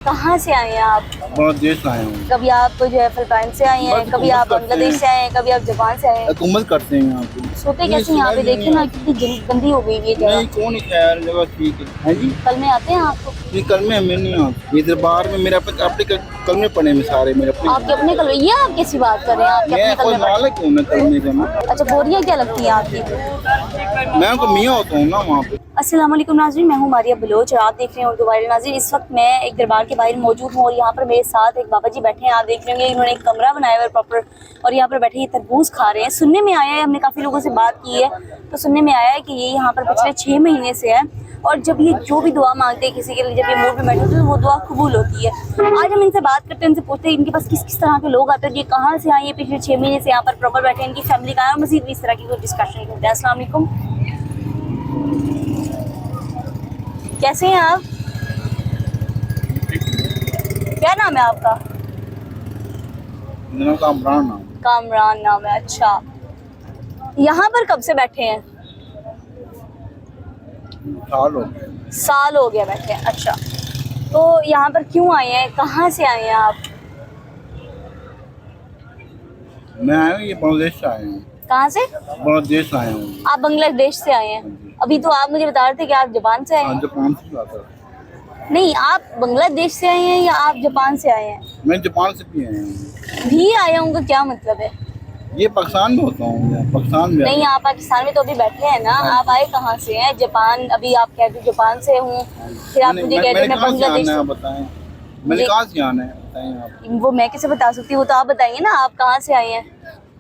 कहाँ से आए हैं आप? बांग्लादेश आए हूँ। कभी आप जो है फिलिपाइन से आए हैं, कभी आप बांग्लादेश से आए हैं, कभी आप जापान से आए हैं। हुकूमत करते हैं यहाँ पे। सोते कैसे यहाँ पे? देखिए ना कितनी गंदी हो गई ये जगह। नहीं कौन खैर जगह ठीक है जी। कल में आते हैं आपको? ये कलमे हमें नहीं आते। ये दरबार में मेरे अपने कलमे पड़े में सारे मेरे अपने। आपके अपने कलमे? ये आप कैसी बात कर रहे हैं? आपके मैं अपने कोई कलमे पड़े? मालिक हूँ ना कलमे का ना। अच्छा, बोरियां क्या लगती हैं आपकी? मैं उनको मियाँ होता हूँ ना वहाँ पे। अस्सलाम वालेकुम नाज़रीन, मैं हूँ मारिया बलोच और आप देख रहे हैं उर्दू वायरल। नाज़रीन, इस वक्त मैं एक दरबार के बाहर मौजूद हूँ और यहाँ पर मेरे साथ एक बाबा जी बैठे हैं। आप देख रहे होंगे इन्होंने एक कमरा बनाया हुआ है प्रॉपर, और यहाँ पर बैठे ये तरबूज खा रहे हैं। सुनने में आया है, हमने काफ़ी लोगों से बात की है तो सुनने में आया है कि ये यहाँ पर पिछले 6 महीने से है, और जब ये जो भी दुआ मांगते हैं किसी के लिए, जब ये मूड में बैठे होते हैं तो वो दुआ कबूल होती है। आज हम इनसे बात करते हैं, इनसे पूछते हैं इनके पास किस किस तरह के लोग आते हैं, ये कहाँ से आए, ये पिछले 6 महीने से यहाँ पर प्रॉपर बैठे हैं, इनकी फैमिली कहाँ है, और मज़ीद भी इस तरह की कोई डिस्कशन करते हैं। अस्सलाम वालेकुम, कैसे हैं आप? क्या नाम है आपका? मेरा कामरान नाम। कामरान नाम है। अच्छा, यहाँ पर कब से बैठे हैं? साल हो गए। साल हो गया बैठे हैं। अच्छा, तो यहाँ पर क्यों आए हैं, कहाँ से आए हैं आप? मैं आया हूँ ये बांग्लादेश से आया हूँ। कहाँ से? बांग्लादेश आया हूँ। आप बांग्लादेश से आए हैं? अभी तो आप मुझे बता रहे थे कि आप जापान से आए हैं। जापान से आता। नहीं, आप बांग्लादेश से आए हैं या आप जापान से आए हैं? मैं जापान से भी आया हूँ। भी आया हूँ का क्या मतलब है? ये पाकिस्तान में होता हूँ, पाकिस्तान में। नहीं, आप पाकिस्तान में तो अभी बैठे हैं ना। आप आए कहाँ से हैं? जापान, अभी आप कहते हैं जापान से हूँ, फिर आप मुझे कहते हैं मैं बांग्लादेश से। बताएं मैंने कहाँ से आना है, बताएं आप। वो मैं कैसे बता सकती हूँ, वो तो आप बताइए ना, आप कहाँ से आए हैं?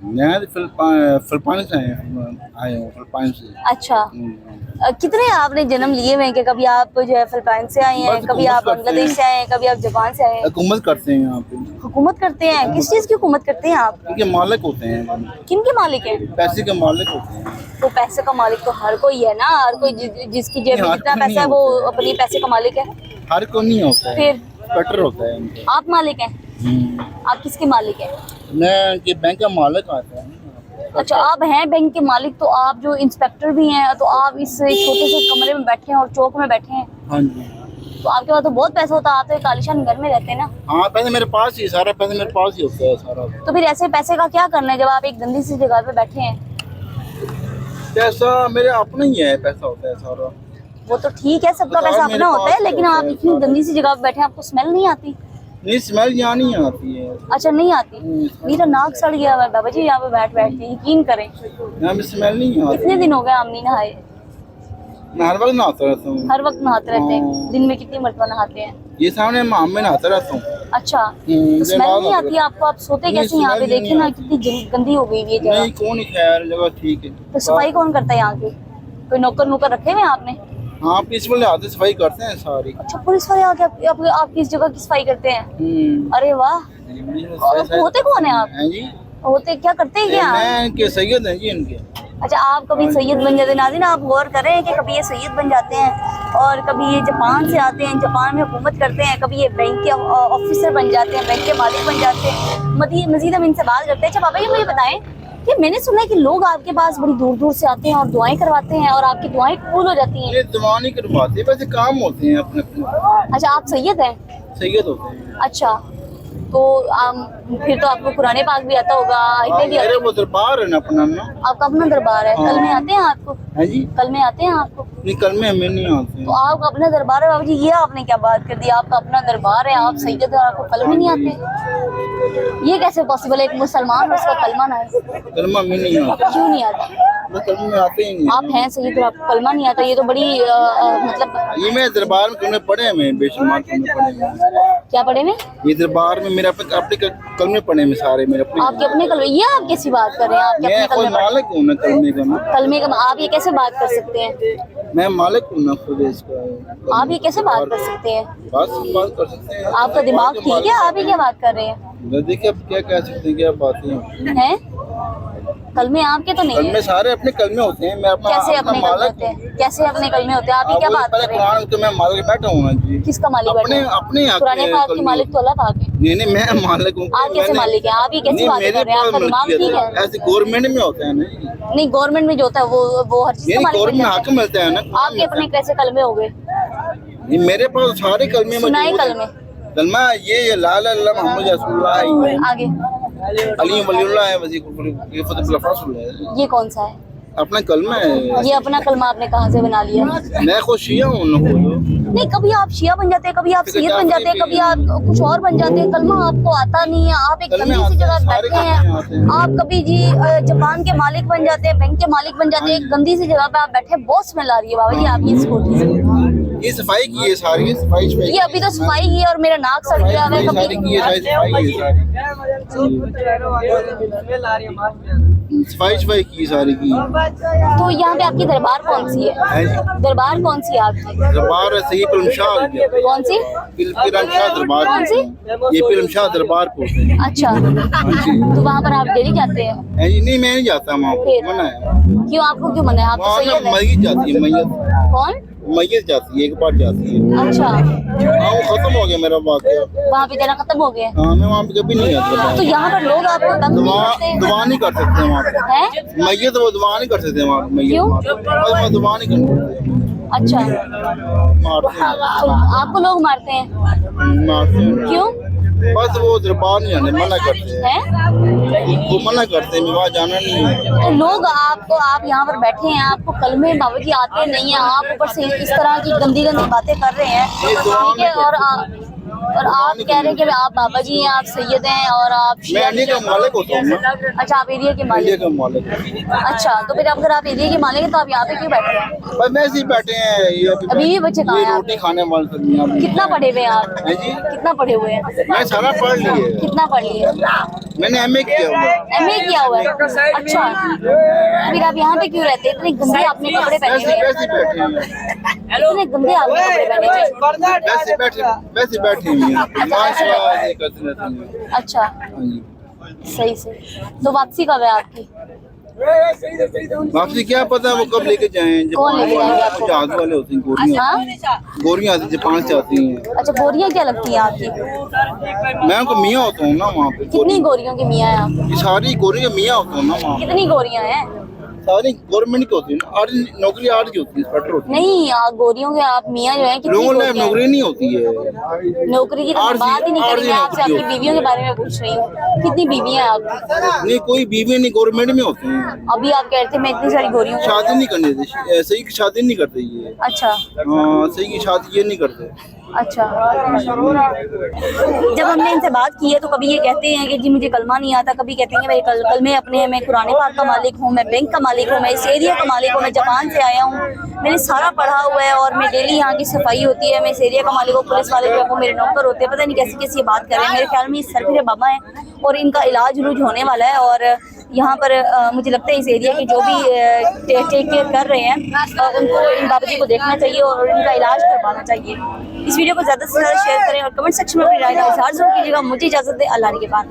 मैं फिलिपाइन से आया हूँ फिलिपाइन से। अच्छा, कितने आपने जन्म लिए हुए हैं कि कभी आप जो है फिलिपाइन से आए हैं, कभी आप बांग्लादेश से आए हैं, कभी आप जापान से आए हैं? हुकूमत करते हैं यहाँ पे। हुकूमत करते हैं? किस चीज़ की हुकूमत करते हैं आप? इनके मालिक होते हैं। किन के मालिक हैं? पैसे के मालिक होते हैं। तो पैसे का मालिक तो हर कोई है ना, हर कोई जिसकी जेब में जितना पैसा है वो अपनी पैसे का मालिक है। हर को नहीं होता है, फिर कटर होता है इनके। आप मालिक हैं? आप किसके मालिक हैं? मैं के बैंक का मालिक आता है। अच्छा, आप हैं बैंक के मालिक, तो आप जो इंस्पेक्टर भी हैं, तो आप इस छोटे से कमरे में बैठे हैं और चौक में बैठे हैं, हाँ जी। तो आपके पास तो बहुत पैसा होता है, आप तो एक आलीशान घर में रहते हैं ना। हाँ, पैसे मेरे पास ही, सारा पैसा मेरे पास ही होता है सारा। तो फिर ऐसे पैसे का क्या करना है जब आप एक गंदी सी जगह पे बैठे हैं? पैसा मेरे अपना ही है, पैसा होता है सारा। वो तो ठीक है, सबका पैसा अपना होता है, लेकिन आप इतनी गंदी सी जगह पे बैठे हैं, आपको स्मेल नहीं आती? नहीं, स्मेल यहाँ नहीं आती है। अच्छा, नहीं आती? मेरा नाक सड़ गया हुआ है बाबा जी यहाँ पे बैठ बैठ के, यकीन करें। यहाँ में स्मेल नहीं आती। कितने दिन हो गए आप नहीं नहाए? मैं हर वक्त नहाता रहता हूँ। हर वक्त नहाते रहते हैं? दिन में कितनी मरतबा नहाते हैं? ये सामने माम में नहाता रहता हूँ। अच्छा, तो स्मेल नहीं आती आपको? आप सोते कैसे यहाँ पे? देखिए ना कितनी गंदी हो गई ये जगह। नहीं कौन खैर जगह ठीक है। तो सफाई कौन करता है यहाँ की? कोई नौकर नौकर रखे हुए हैं आपने? हाँ, पीसफुल आते सफाई करते हैं सारी। अच्छा, पुलिस वाले आके आप किस जगह की सफाई करते हैं? अरे वाह, होते कौन है आप? हैं जी, होते क्या करते हैं क्या? मैं इनके सैयद हैं जी इनके। अच्छा, आप कभी सैयद बन जाते हैं? नाज़रीन, आप गौर करें कि कभी ये सैयद बन जाते हैं और कभी ये जापान से आते हैं, जापान में हुकूमत करते हैं, कभी ये बैंक के ऑफिसर बन जाते हैं, बैंक के मालिक बन जाते हैं। मजीद हम इनसे बात करते हैं। अच्छा बाबा, ये मुझे बताएं कि मैंने सुना है कि लोग आपके पास बड़ी दूर दूर से आते हैं और दुआएं करवाते हैं और आपकी दुआएं कबूल हो जाती हैं। ये दुआ नहीं करवाते, वैसे काम होते हैं अपने अपने। अच्छा, आप सैयद हैं? सैयद होते हैं। अच्छा, तो फिर तो आपको कुरान पाक भी आता होगा, आयतें भी मेरे वो दरबार है ना अपना ना। आपका अपना दरबार है? कल में आते हैं आपको? है जी। कल में आते हैं आपको? नहीं, कल में हमें नहीं आते। तो आपका अपना दरबार है बाबू जी, ये आपने क्या बात कर दी? आपका अपना दरबार है, आप सैयद है, आपको कलमे नहीं आते? ये कैसे पॉसिबल है? एक मुसलमान उसका कलमा ना है? कलमा में नहीं आता। क्यों नहीं आता? वो कलमे में आते ही नहीं। आप हैं सैयद और आपको कलमा नहीं आता, ये तो बड़ी मतलब। ये मैं दरबार में कलमे पढ़े हैं, मैं बेशुमार कलमे पढ़े हैं। क्या पढ़े में? ये दरबार में मेरे अपने कलमे पढ़े में सारे मेरे अपने। आपके अपने कलमे? ये आप कैसी बात कर रहे हैं? आपके मैं अपने कोई कलमे? मालिक हूँ ना कलमे का ना। कलमे का आप ये कैसे बात कर सकते हैं? मैं मालिक हूँ ना खुद इसका। आप ये कैसे बात कर सकते हैं? बस बात कर सकते हैं। आपका दिमाग ठीक है? आप ही क्या बात कर रहे हैं? देखिए अब क्या कह सकते हैं, क्या बातें हैं? कलमे आपके तो नहीं है? कलमे सारे अपने कलमे होते हैं। मैं अपना कैसे अपना अपने कलमे मालिक होते हैं? कैसे अपने कलमे होते हैं? आप ही क्या बात कर रहे हैं? कुरान तो मैं मालिक बैठा हूँ ना जी। किसका मालिक बैठे अपने हैं? अपने कुरान पाक के मालिक तो अल्लाह पाक है। नहीं नहीं, मैं मालिक हूँ। आप कैसे मालिक हैं? आप ये कैसी बातें कर रहे हैं? आपका दिमाग ठीक है? ऐसे गवर्नमेंट में होता है ना। नहीं, गवर्नमेंट में जो होता है वो हर चीज का मालिक बन गवर्नमेंट जाता हक है। मिलता है ना। आपके अपने कैसे कलमे हो गए? मेरे पास सारे कलमे सुनाए मौजूद हैं। कलमे। कलमा ये ला इलाहा इल्लल्लाह मुहम्मद रसूलुल्लाह है, आगे अली वलीउल्लाह है, वज़ीर ये फतह है, ये कौन सा है? अपना कलमा है। ये अपना कलमा आपने कहाँ से बना लिया? मैं खुद शिया हूँ ना, नहीं, कभी आप शिया बन जाते हैं, कभी आप सैयद बन जाते हैं, कभी आप कुछ और बन जाते हैं। कलमा आपको आता नहीं है, आप एक गंदी सी जगह बैठे हैं। आप कभी जी जापान के मालिक बन जाते हैं, बैंक के मालिक बन जाते हैं, एक गंदी सी जगह पे आप बैठे हैं, बहुत स्मेल आ रही है बाबा जी आप ये सपोर्ट कीजिए। ये सफाई की है सारी, सफाई ये अभी तो सफाई की है और मेरा नाक सड़ गया है सारी कभी। की है, सारी सफाई की है, सफाई की सारी की। तो यहाँ पे आपकी दरबार कौन सी है? है जी, दरबार कौन सी है आपकी? दरबार है सही पिलमशाह, कौन सी? पिलमशाह दरबार, कौन सी? ये पिलमशाह दरबार बोलते हैं। अच्छा, तो वहाँ पर आप डेली जाते हैं? है जी, नहीं मैं नहीं जाता वहाँ पे, फिर? मना है। क्यों, आपको क्यों मना है? आप तो वहाँ ना सैयद हैं। मैयत जाती है, मैयत कौन? मैयत जाती है, एक बार जाती है। अच्छा, हाँ वो खत्म हो गया मेरा वाक़या। वहाँ पे जाना खत्म हो गया। हाँ मैं वहाँ पे कभी नहीं जाता। तो यहाँ पर लोग आपको तंग नहीं दुआ करते? दुआ नहीं कर सकते वहाँ पे, हैं? मैयत वो दुआ नहीं कर सकते वहाँ पे, मैयत क्यों? वहाँ पे बस दुआ नहीं कर सकते, अच्छा, मारते हैं, तो आपको लोग मारते हैं? मारते हैं। क्यों? बस वो दरबार नहीं आने मना करते हैं, हैं? वो मना करते हैं, वहाँ जाना नहीं है। तो लोग आपको, आप यहाँ पर बैठे हैं, आपको कलमे बाबा जी आते नहीं है, आप ऊपर से इस तरह की गंदी गंदी बातें कर रहे हैं, ठीक है? और आप कह रहे हैं कि आप बाबा जी हैं, आप सैयद हैं और आप मैं शिया इंडिया का मालिक होता हूँ ना, अच्छा, आप एरिया के इंडिया मालिक? का मालिक हूँ। अच्छा, तो फिर अगर आप एरिया के मालिक हैं तो आप यहाँ पे क्यों बैठे हैं? बस मैं ऐसे ही बैठे हैं, ये अभी भी बच्चे कहाँ ये हैं रोटी खाने वाले सब यहाँ पे। कितना पढ़े हुए हैं आप? है जी, कितना पढ़े हुए हैं? मैं सारा पढ़ लिए, कितना पढ़ लिए? मैंने एमए किया हुआ है। एमए किया हुआ है? अच्छा, फिर आप यहाँ पे क्यों रहते हैं? इतने गंदे आपने कपड़े पहने वैसे हुए हैं, वैसे बैठे हैं, इतने गंदे आपने कपड़े पहने हुए हैं। वैसे बैठे हुए हैं, माशाल्लाह ये करते रहते हैं। अच्छा, हाँ जी। सही सही। तो वापसी कब है आपकी? वापसी क्या पता वो कब लेके जाएं, कौन लेके जाएंगे आपको? जहाज वाले होते हैं, गोरियां हाँ? गोरियां आती जापान से आती हैं। अच्छा, गोरियाँ क्या लगती हैं आपकी? मैं उनको मियाँ होता हूँ ना वहाँ पे, कितनी गोरियों की मियाँ हैं आप? ये सारी गोरी के मियाँ होता हूँ ना वहाँ पे, कितनी गोरियाँ हैं? सारी गवर्नमेंट की होती है ना, आर्मी नौकरी आर्मी की होती है, इंस्पेक्टर होती है। नहीं, गोरियों के आप मियाँ जो हैं, कितनी लोगों ने गोरियाँ हैं? नौकरी नहीं होती है, नौकरी की तो मैं आर्जी- बात ही नहीं करी, मैं आर्जी आपसे नौकरी आपकी बीवियों के बारे में पूछ रही हूँ। कितनी बीवियाँ हैं आपकी? नहीं कोई बीवी नहीं, गवर्नमेंट में होती हैं। अभी आप कह रहे थे मैं इतनी सारी गोरियों को। शादी नहीं करने देते, सही की शादी नहीं करते ये। अच्छा हाँ सही की शादी ये नहीं करते। अच्छा, जब हमने इनसे बात की है तो कभी ये कहते हैं कि जी मुझे कलमा नहीं आता, कभी कहते हैं कि मेरे कलमे अपने हैं, मैं कुरान पाक का मालिक हूँ, मैं बैंक का मालिक हूँ, मैं इस एरिया का मालिक हूँ, मैं जापान से आया हूँ, मैंने सारा पढ़ा हुआ है और मैं डेली यहाँ की सफाई होती है, मैं इस एरिया का मालिक हूँ, पुलिस वाले जो है मेरे नौकर होते हैं। पता नहीं कैसी कैसी बात कर रहे हैं। मेरे ख्याल में सरफिर बाबा है और इनका इलाज उलूज होने वाला है और यहाँ पर मुझे लगता है इस एरिया के जो भी टेक केयर कर रहे हैं उनको इन बाबा जी को देखना चाहिए और इनका इलाज करवाना चाहिए। इस वीडियो को ज़्यादा से ज़्यादा शेयर करें और कमेंट सेक्शन में अपनी राय का इज़हार जरूर कीजिएगा। मुझे इजाज़त दें, अल्लाह के बाद।